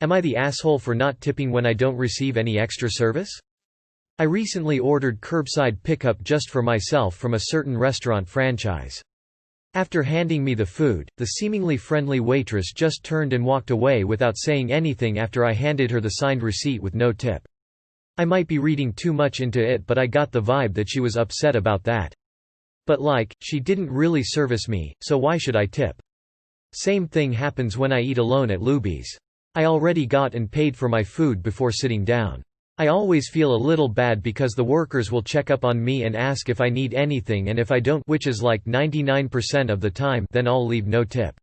Am I the asshole for not tipping when I don't receive any extra service? I recently ordered curbside pickup just for myself from a certain restaurant franchise. After handing me the food, the seemingly friendly waitress just turned and walked away without saying anything after I handed her the signed receipt with no tip. I might be reading too much into it, but I got the vibe that she was upset about that. But she didn't really service me, so why should I tip? Same thing happens when I eat alone at Luby's. I already got and paid for my food before sitting down. I always feel a little bad because the workers will check up on me and ask if I need anything, and if I don't, which is like 99% of the time, then I'll leave no tip.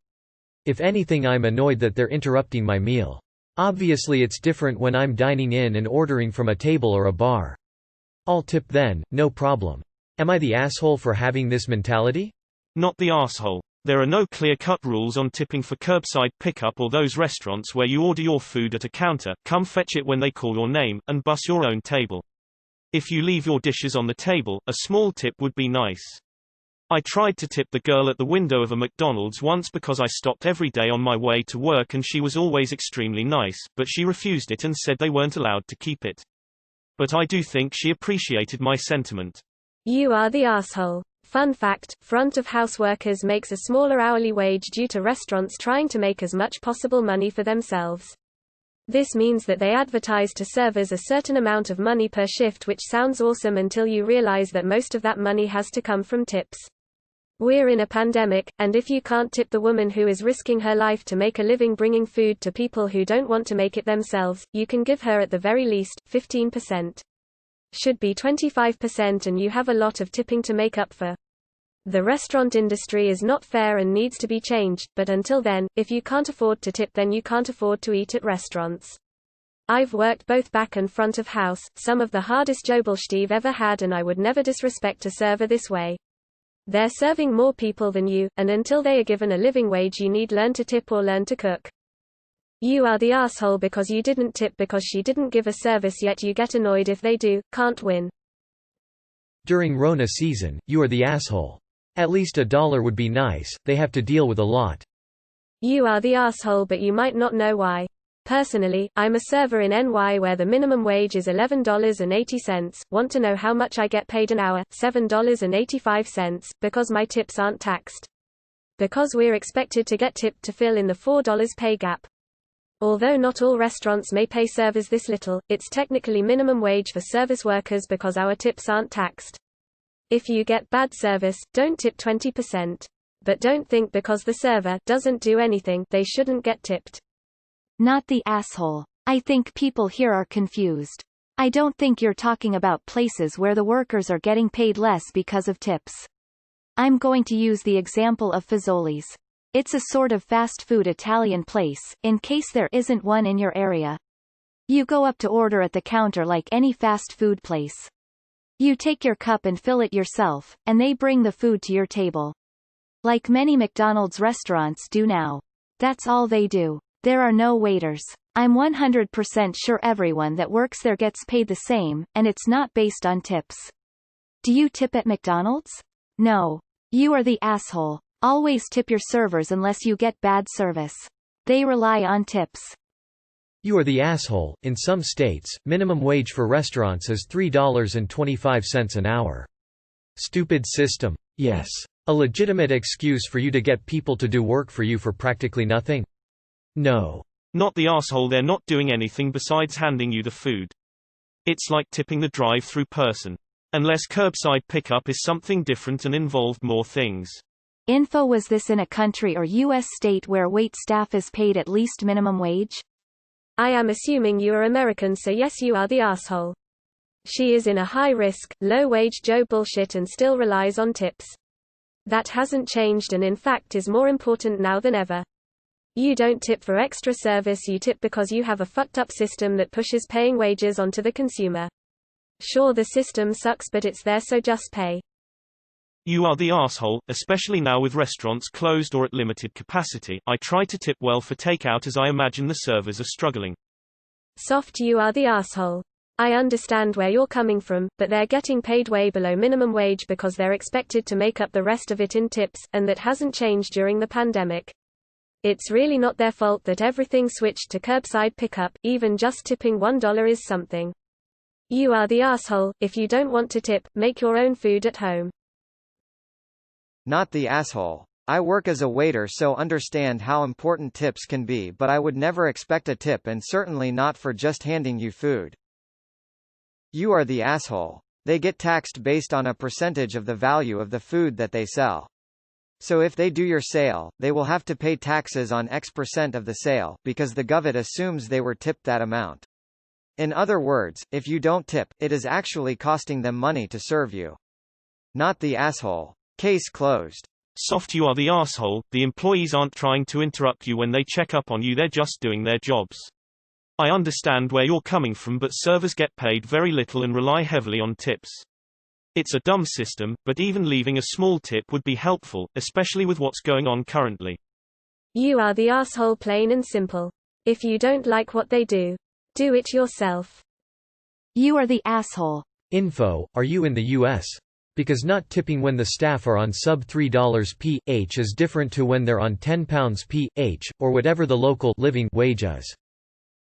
If anything, I'm annoyed that they're interrupting my meal. Obviously it's different when I'm dining in and ordering from a table or a bar. I'll tip then, no problem. Am I the asshole for having this mentality? Not the asshole. There are no clear-cut rules on tipping for curbside pickup or those restaurants where you order your food at a counter, come fetch it when they call your name, and bus your own table. If you leave your dishes on the table, a small tip would be nice. I tried to tip the girl at the window of a McDonald's once because I stopped every day on my way to work and she was always extremely nice, but she refused it and said they weren't allowed to keep it. But I do think she appreciated my sentiment. You are the asshole. Fun fact, front-of-house workers makes a smaller hourly wage due to restaurants trying to make as much possible money for themselves. This means that they advertise to servers a certain amount of money per shift, which sounds awesome until you realize that most of that money has to come from tips. We're in a pandemic, and if you can't tip the woman who is risking her life to make a living bringing food to people who don't want to make it themselves, you can give her at the very least 15%. Should be 25%, and you have a lot of tipping to make up for. The restaurant industry is not fair and needs to be changed, but until then, if you can't afford to tip, then you can't afford to eat at restaurants. I've worked both back and front of house, some of the hardest jobs I've ever had, and I would never disrespect a server this way. They're serving more people than you, and until they are given a living wage you need learn to tip or learn to cook. You are the asshole because you didn't tip because she didn't give a service, yet you get annoyed if they do. Can't win. During Rona season, you are the asshole. At least $1 would be nice, they have to deal with a lot. You are the asshole, but you might not know why. Personally, I'm a server in NY where the minimum wage is $11.80. Want to know how much I get paid an hour? $7.85, because my tips aren't taxed. Because we're expected to get tipped to fill in the $4 pay gap. Although not all restaurants may pay servers this little, it's technically minimum wage for service workers because our tips aren't taxed. If you get bad service, don't tip 20%. But don't think because the server doesn't do anything, they shouldn't get tipped. Not the asshole. I think people here are confused. I don't think you're talking about places where the workers are getting paid less because of tips. I'm going to use the example of Fazoli's. It's a sort of fast food Italian place, in case there isn't one in your area. You go up to order at the counter like any fast food place. You take your cup and fill it yourself, and they bring the food to your table. Like many McDonald's restaurants do now. That's all they do. There are no waiters. I'm 100% sure everyone that works there gets paid the same, and it's not based on tips. Do you tip at McDonald's? No. You are the asshole. Always tip your servers unless you get bad service. They rely on tips. You are the asshole. In some states, minimum wage for restaurants is $3.25 an hour. Stupid system. Yes. A legitimate excuse for you to get people to do work for you for practically nothing? No. Not the asshole, they're not doing anything besides handing you the food. It's like tipping the drive-through person. Unless curbside pickup is something different and involved more things. Info: was this in a country or U.S. state where wait staff is paid at least minimum wage? I am assuming you are American, so yes, you are the asshole. She is in a high-risk, low-wage job bullshit and still relies on tips. That hasn't changed and in fact is more important now than ever. You don't tip for extra service, you tip because you have a fucked up system that pushes paying wages onto the consumer. Sure, the system sucks, but it's there, so just pay. You are the asshole, especially now with restaurants closed or at limited capacity. I try to tip well for takeout as I imagine the servers are struggling. Soft, you are the asshole. I understand where you're coming from, but they're getting paid way below minimum wage because they're expected to make up the rest of it in tips, and that hasn't changed during the pandemic. It's really not their fault that everything switched to curbside pickup, even just tipping $1 is something. You are the asshole. If you don't want to tip, make your own food at home. Not the asshole. I work as a waiter so understand how important tips can be, but I would never expect a tip, and certainly not for just handing you food. You are the asshole. They get taxed based on a percentage of the value of the food that they sell. So if they do your sale, they will have to pay taxes on X% of the sale, because the government assumes they were tipped that amount. In other words, if you don't tip, it is actually costing them money to serve you. Not the asshole. Case closed. Soft, you are the asshole. The employees aren't trying to interrupt you when they check up on you, they're just doing their jobs. I understand where you're coming from, but servers get paid very little and rely heavily on tips. It's a dumb system, but even leaving a small tip would be helpful, especially with what's going on currently. You are the asshole, plain and simple. If you don't like what they do, do it yourself. You are the asshole. Info, are you in the U.S.? Because not tipping when the staff are on sub $3 p.h. is different to when they're on £10 p.h., or whatever the local living wage is.